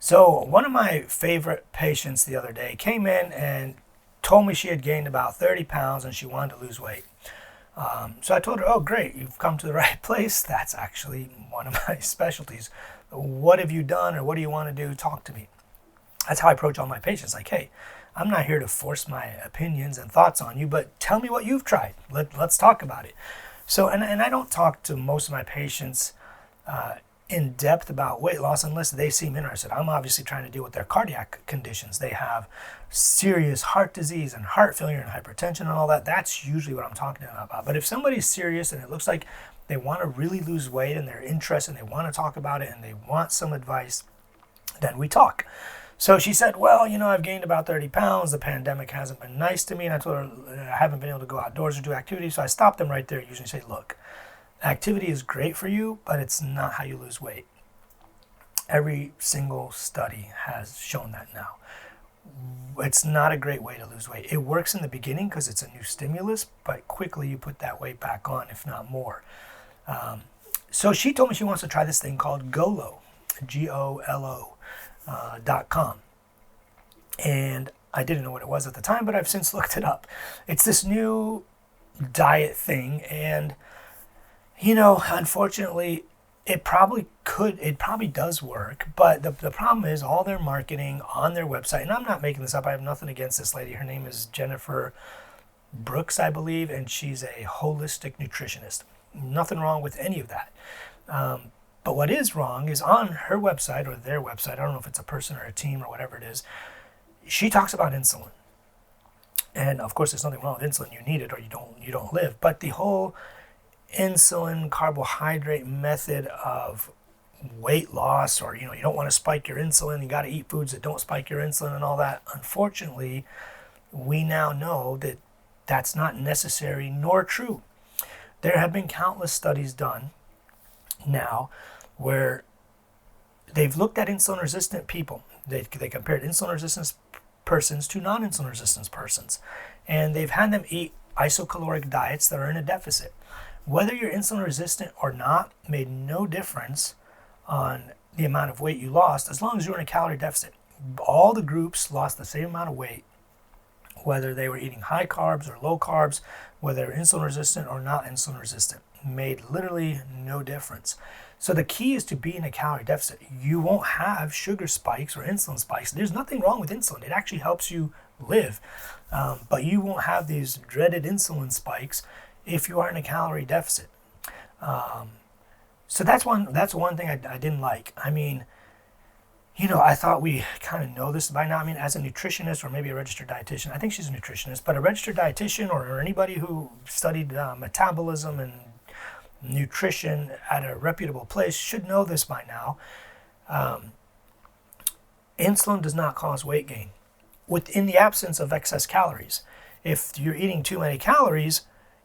So one of my favorite patients the other day came in and told me she had gained about 30 pounds and she wanted to lose weight. So I told her, oh, great, you've come to the right place. That's actually one of my specialties. What have you done or what do you want to do? Talk to me. That's how I approach all my patients. Like, hey, I'm not here to force my opinions and thoughts on you, but tell me what you've tried. Let's talk about it. So, and I don't talk to most of my patients in depth about weight loss unless they seem interested. I'm obviously trying to deal with their cardiac conditions. They have serious heart disease and heart failure and hypertension and all that. That's usually what I'm talking about. But if somebody's serious and it looks like they want to really lose weight and they're interested and they want to talk about it and they want some advice, then we talk. So she said, well, I've gained about 30 pounds. The pandemic hasn't been nice to me. And I told her I haven't been able to go outdoors or do activities. So I stopped them right there. I usually say, look, activity is great for you, but it's not how you lose weight. Every single study has shown that now. It's not a great way to lose weight. It works in the beginning because it's a new stimulus, but quickly you put that weight back on, if not more. So she told me she wants to try this thing called Golo, GOLO.com. And I didn't know what it was at the time, but I've since looked it up. It's this new diet thing, and unfortunately, it probably does work, but the problem is all their marketing on their website, and I'm not making this up, I have nothing against this lady. Her name is Jennifer Brooks, I believe, and she's a holistic nutritionist. Nothing wrong with any of that. But what is wrong is on her website or their website, I don't know if it's a person or a team or whatever it is, she talks about insulin. And of course, there's nothing wrong with insulin. You need it or you don't live. But the whole insulin carbohydrate method of weight loss, or you don't want to spike your insulin, you got to eat foods that don't spike your insulin and all that, unfortunately we now know that that's not necessary nor true. There have been countless studies done now where they've looked at insulin resistant people. They compared insulin resistant persons to non-insulin resistant persons, and they've had them eat isocaloric diets that are in a deficit. Whether you're insulin resistant or not made no difference on the amount of weight you lost as long as you were in a calorie deficit. All the groups lost the same amount of weight, whether they were eating high carbs or low carbs, whether they're insulin resistant or not insulin resistant. Made literally no difference. So the key is to be in a calorie deficit. You won't have sugar spikes or insulin spikes. There's nothing wrong with insulin. It actually helps you live. But you won't have these dreaded insulin spikes if you are in a calorie deficit. So that's one thing I didn't like. I mean, I thought we kind of know this by now. I mean, as a nutritionist or maybe a registered dietitian, I think she's a nutritionist, but a registered dietitian or anybody who studied metabolism and nutrition at a reputable place should know this by now. Insulin does not cause weight gain within the absence of excess calories. If you're eating too many calories,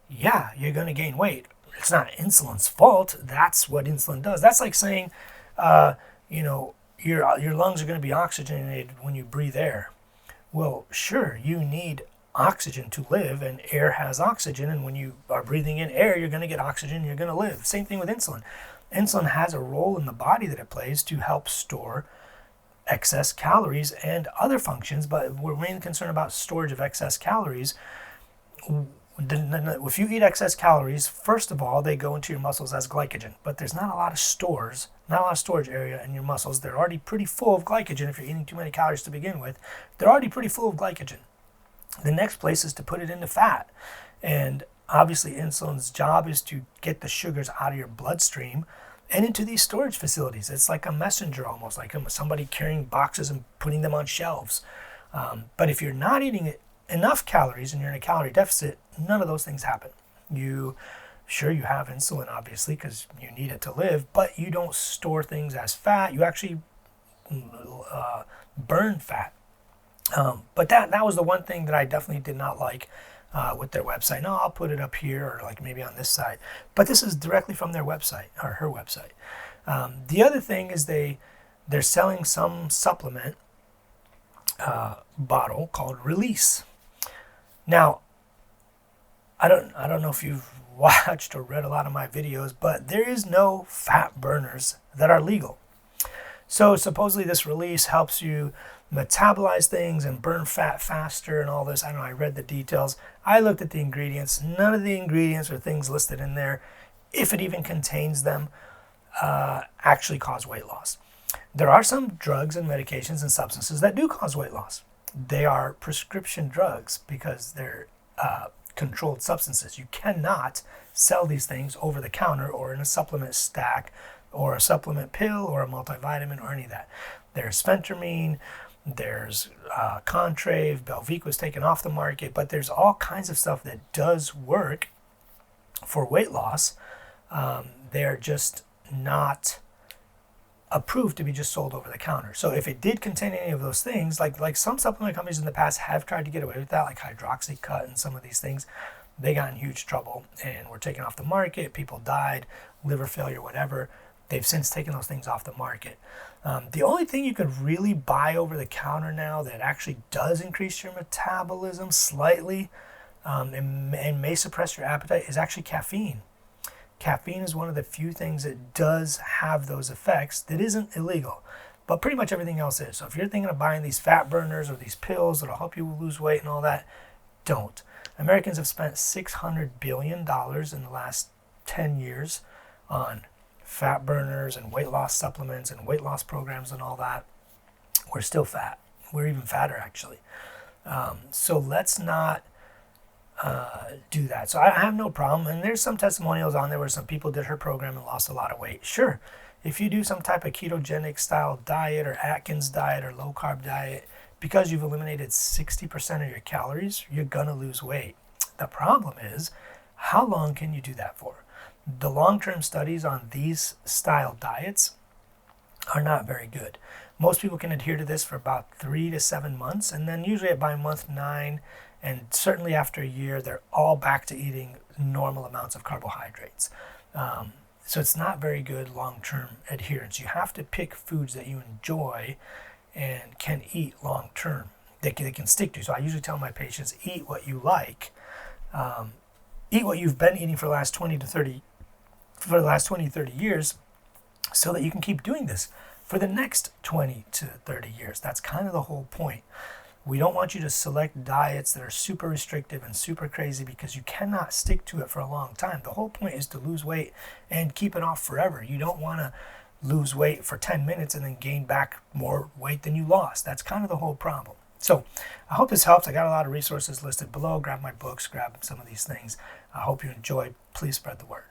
yeah, you're going to gain weight. It's not insulin's fault. That's what insulin does. That's like saying, your lungs are going to be oxygenated when you breathe air. Well, sure, you need oxygen to live, and air has oxygen, and when you are breathing in air, you're going to get oxygen, you're going to live. Same thing with insulin. Insulin has a role in the body that it plays to help store excess calories and other functions, but we're mainly concerned about storage of excess calories. If you eat excess calories, first of all, they go into your muscles as glycogen, but there's not a lot of storage area in your muscles. They're already pretty full of glycogen. If you're eating too many calories to begin with, they're already pretty full of glycogen. The next place is to put it into fat. And obviously insulin's job is to get the sugars out of your bloodstream and into these storage facilities. It's like a messenger, almost like somebody carrying boxes and putting them on shelves. But if you're not eating enough calories and you're in a calorie deficit, none of those things happen. You have insulin, obviously, because you need it to live, but you don't store things as fat. You actually burn fat. But that was the one thing that I definitely did not like with their website. No, I'll put it up here or like maybe on this side. But this is directly from their website or her website. The other thing is they're selling some supplement bottle called Release. Now, I don't know if you've watched or read a lot of my videos, but there is no fat burners that are legal. So supposedly this release helps you metabolize things and burn fat faster and all this. I don't know, I read the details. I looked at the ingredients. None of the ingredients or things listed in there, if it even contains them, actually cause weight loss. There are some drugs and medications and substances that do cause weight loss. They are prescription drugs because they're controlled substances. You cannot sell these things over the counter or in a supplement stack or a supplement pill or a multivitamin or any of that. There's phentermine, there's Contrave, Belviq was taken off the market, but there's all kinds of stuff that does work for weight loss. They're just not approved to be just sold over the counter. So if it did contain any of those things, like some supplement companies in the past have tried to get away with that, like Hydroxycut and some of these things, they got in huge trouble and were taken off the market. People died, liver failure, whatever. They've since taken those things off the market. The only thing you could really buy over the counter now that actually does increase your metabolism slightly and may suppress your appetite is actually caffeine. Caffeine is one of the few things that does have those effects that isn't illegal, but pretty much everything else is. So if you're thinking of buying these fat burners or these pills that'll help you lose weight and all that, don't. Americans have spent $600 billion in the last 10 years on fat burners and weight loss supplements and weight loss programs and all that. We're still fat. We're even fatter, actually. So let's not do that. So I have no problem. And there's some testimonials on there where some people did her program and lost a lot of weight. Sure, if you do some type of ketogenic style diet or Atkins diet or low carb diet, because you've eliminated 60% of your calories, you're gonna lose weight. The problem is, how long can you do that for? The long-term studies on these style diets are not very good. Most people can adhere to this for about 3 to 7 months, and then usually by month 9, and certainly after a year, they're all back to eating normal amounts of carbohydrates. So it's not very good long-term adherence. You have to pick foods that you enjoy and can eat long-term, they can stick to. So I usually tell my patients, eat what you like. Eat what you've been eating for the last 20 to 30 years so that you can keep doing this for the next 20 to 30 years. That's kind of the whole point. We don't want you to select diets that are super restrictive and super crazy because you cannot stick to it for a long time. The whole point is to lose weight and keep it off forever. You don't want to lose weight for 10 minutes and then gain back more weight than you lost. That's kind of the whole problem. So I hope this helps. I got a lot of resources listed below. Grab my books, grab some of these things. I hope you enjoyed. Please spread the word.